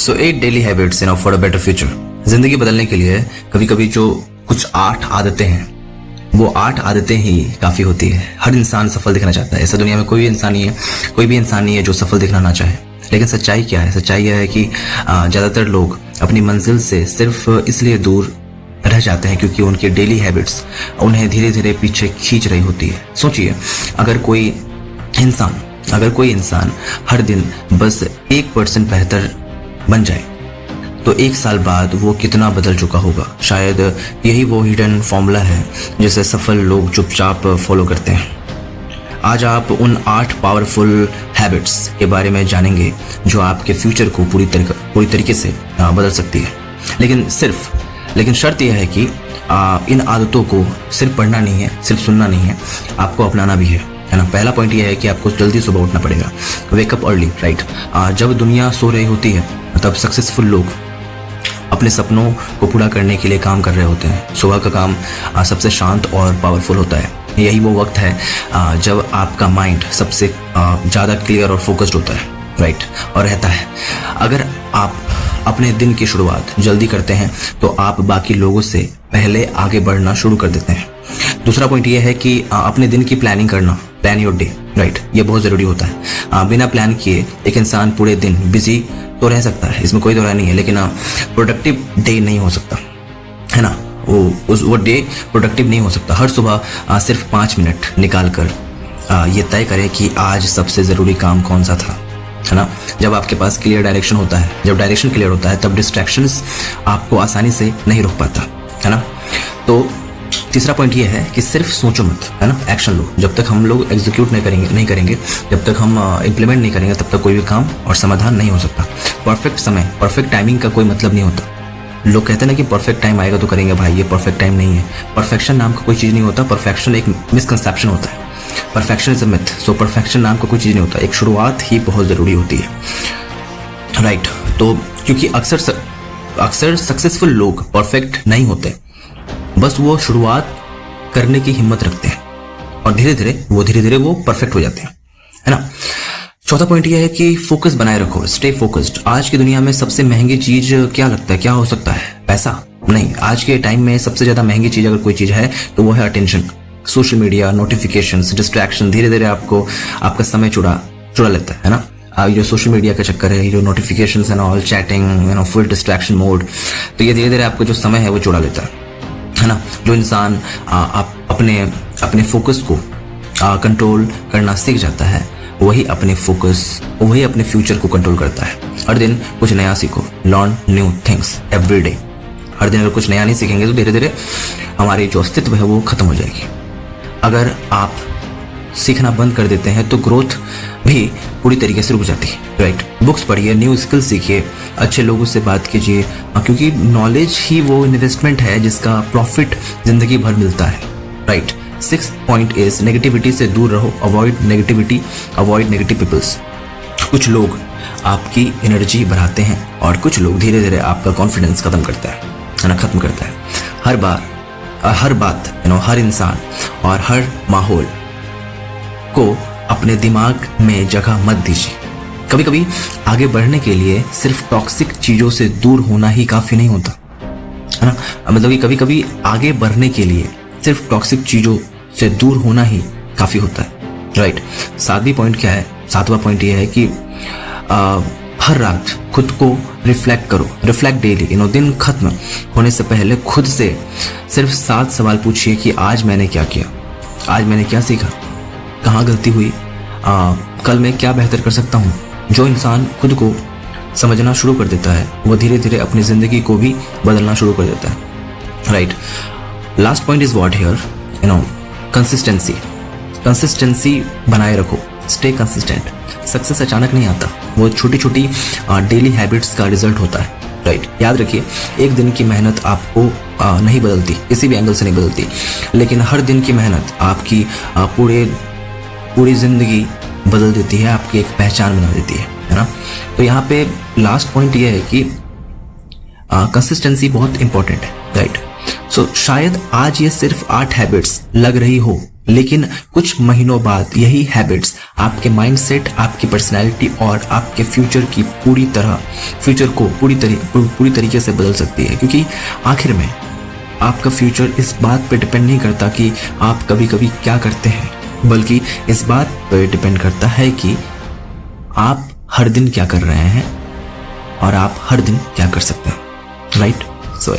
So 8 daily habits for a better future. जिंदगी बदलने के लिए कभी कभी जो कुछ 8 आदतें हैं, वो 8 आदतें ही काफी होती है। हर इंसान सफल दिखना चाहता है। ऐसा दुनिया में कोई भी इंसान नहीं है जो सफल दिखना ना चाहे। लेकिन सच्चाई क्या है? सच्चाई यह है कि ज्यादातर लोग अपनी मंजिल से सिर्फ इसलिए दूर रह जाते हैं क्योंकि उनकी डेली हैबिट्स उन्हें धीरे धीरे पीछे खींच रही होती है। सोचिए, अगर कोई इंसान हर दिन बस 1% बेहतर बन जाए तो 1 साल बाद वो कितना बदल चुका होगा। शायद यही वो हिडन फॉर्मूला है जिसे सफल लोग चुपचाप फॉलो करते हैं। आज आप उन 8 पावरफुल हैबिट्स के बारे में जानेंगे जो आपके फ्यूचर को पूरी तरीके से बदल सकती है। लेकिन शर्त यह है कि इन आदतों को सिर्फ पढ़ना नहीं है, सिर्फ सुनना नहीं है, आपको अपनाना भी है ना। पहला पॉइंट यह है कि आपको जल्दी सुबह उठना पड़ेगा। Wake up early, right. जब दुनिया सो रही होती है तब सक्सेसफुल लोग अपने सपनों को पूरा करने के लिए काम कर रहे होते हैं। सुबह का काम सबसे शांत और पावरफुल होता है। यही वो वक्त है जब आपका माइंड सबसे ज़्यादा क्लियर और फोकस्ड होता है, राइट, और रहता है। अगर आप अपने दिन की शुरुआत जल्दी करते हैं तो आप बाकी लोगों से पहले आगे बढ़ना शुरू कर देते हैं। दूसरा पॉइंट ये है कि अपने दिन की प्लानिंग करना, प्लान योर डे, राइट। ये बहुत ज़रूरी होता है। बिना प्लान किए एक इंसान पूरे दिन बिजी तो रह सकता है, इसमें कोई दो राय नहीं है, लेकिन प्रोडक्टिव डे नहीं हो सकता, है ना। वो डे प्रोडक्टिव नहीं हो सकता। हर सुबह सिर्फ 5 मिनट निकाल कर ये तय करें कि आज सबसे ज़रूरी काम कौन सा था, है ना। जब आपके पास क्लियर डायरेक्शन होता है, जब डायरेक्शन क्लियर होता है, तब डिस्ट्रैक्शंस आपको आसानी से नहीं रोक पाता, है ना। तो तीसरा पॉइंट ये है कि सिर्फ सोचो मत, है ना, एक्शन लो। जब तक हम लोग एग्जीक्यूट नहीं करेंगे, जब तक हम इम्प्लीमेंट नहीं करेंगे, तब तक कोई भी काम और समाधान नहीं हो सकता। परफेक्ट समय, परफेक्ट टाइमिंग का कोई मतलब नहीं होता। लोग कहते हैं ना कि परफेक्ट टाइम आएगा तो करेंगे। भाई, ये परफेक्ट टाइम नहीं है। परफेक्शन नाम का कोई चीज़ नहीं होता। परफेक्शन एक मिसकंसेप्शन होता है। Perfection is a myth. So perfection नाम का कोई चीज़ नहीं होता। एक शुरुआत ही बहुत ज़रूरी होती है, राइट। तो क्योंकि अक्सर सक्सेसफुल लोग परफेक्ट नहीं होते, बस वो शुरुआत करने की हिम्मत रखते हैं और धीरे धीरे वो परफेक्ट हो जाते हैं, है ना। चौथा पॉइंट ये है कि फोकस बनाए रखो, स्टे फोकस्ड। आज की दुनिया में सबसे महंगी चीज क्या लगता है, क्या हो सकता है? पैसा नहीं। आज के टाइम में सबसे ज्यादा महंगी चीज अगर कोई चीज है तो वो है attention. Social media, notifications, distraction धीरे धीरे आपका समय चुरा लेता है ना। ये जो सोशल मीडिया का चक्कर है, ये जो notifications and all, chatting, full distraction mode, तो ये धीरे धीरे आपका जो समय है वो चुरा लेता है ना। जो इंसान अपने फोकस को कंट्रोल करना सीख जाता है, वही अपने फ्यूचर को कंट्रोल करता है। हर दिन कुछ नया सीखो, learn new things every day. हर दिन अगर कुछ नया नहीं सीखेंगे तो धीरे धीरे हमारी जो अस्तित्व है वो खत्म हो जाएगी। अगर आप सीखना बंद कर देते हैं तो ग्रोथ भी पूरी तरीके से रुक जाती है, राइट। बुक्स पढ़िए, न्यू स्किल सीखिए, अच्छे लोगों से बात कीजिए, क्योंकि नॉलेज ही वो इन्वेस्टमेंट है जिसका प्रॉफिट जिंदगी भर मिलता है, right. 6th point is negativity से दूर रहो, avoid negativity, avoid negative peoples. कुछ लोग आपकी एनर्जी बढ़ाते हैं और कुछ लोग धीरे धीरे आपका कॉन्फिडेंस खत्म करता है। हर बात हर इंसान और हर माहौल को अपने दिमाग में जगह मत दीजिए। कभी कभी आगे बढ़ने के लिए सिर्फ टॉक्सिक चीजों से दूर होना ही काफी नहीं होता, है ना। मतलब कि कभी कभी आगे बढ़ने के लिए सिर्फ टॉक्सिक चीजों से दूर होना ही काफी होता है, राइट। 7वां पॉइंट क्या है? 7वां पॉइंट ये है कि हर रात खुद को रिफ्लेक्ट करो, रिफ्लेक्ट डेली। दिन खत्म होने से पहले खुद से सिर्फ 7 सवाल पूछिए कि आज मैंने क्या किया, आज मैंने क्या सीखा, कहाँ गलती हुई, कल मैं क्या बेहतर कर सकता हूँ। जो इंसान खुद को समझना शुरू कर देता है वो धीरे धीरे अपनी जिंदगी को भी बदलना शुरू कर देता है, right. Last point is what here, consistency बनाए रखो, स्टे कंसिस्टेंट। सक्सेस अचानक नहीं आता, वो छोटी छोटी डेली हैबिट्स का रिजल्ट होता है, राइट। याद रखिए, एक दिन की मेहनत आपको नहीं बदलती, किसी भी एंगल से नहीं बदलती, लेकिन हर दिन की मेहनत आपकी पूरी जिंदगी बदल देती है, आपकी एक पहचान बना देती है ना। तो यहाँ पे लास्ट पॉइंट ये है कि कंसिस्टेंसी बहुत इंपॉर्टेंट है, राइट। सो शायद आज ये सिर्फ 8 हैबिट्स लग रही हो लेकिन कुछ महीनों बाद यही हैबिट्स आपके माइंडसेट, आपकी पर्सनैलिटी और आपके फ्यूचर को पूरी तरीके से बदल सकती है। क्योंकि आखिर में आपका फ्यूचर इस बात पे डिपेंड नहीं करता कि आप कभी कभी क्या करते हैं, बल्कि इस बात पे डिपेंड करता है कि आप हर दिन क्या कर रहे हैं और आप हर दिन क्या कर सकते हैं, राइट? सो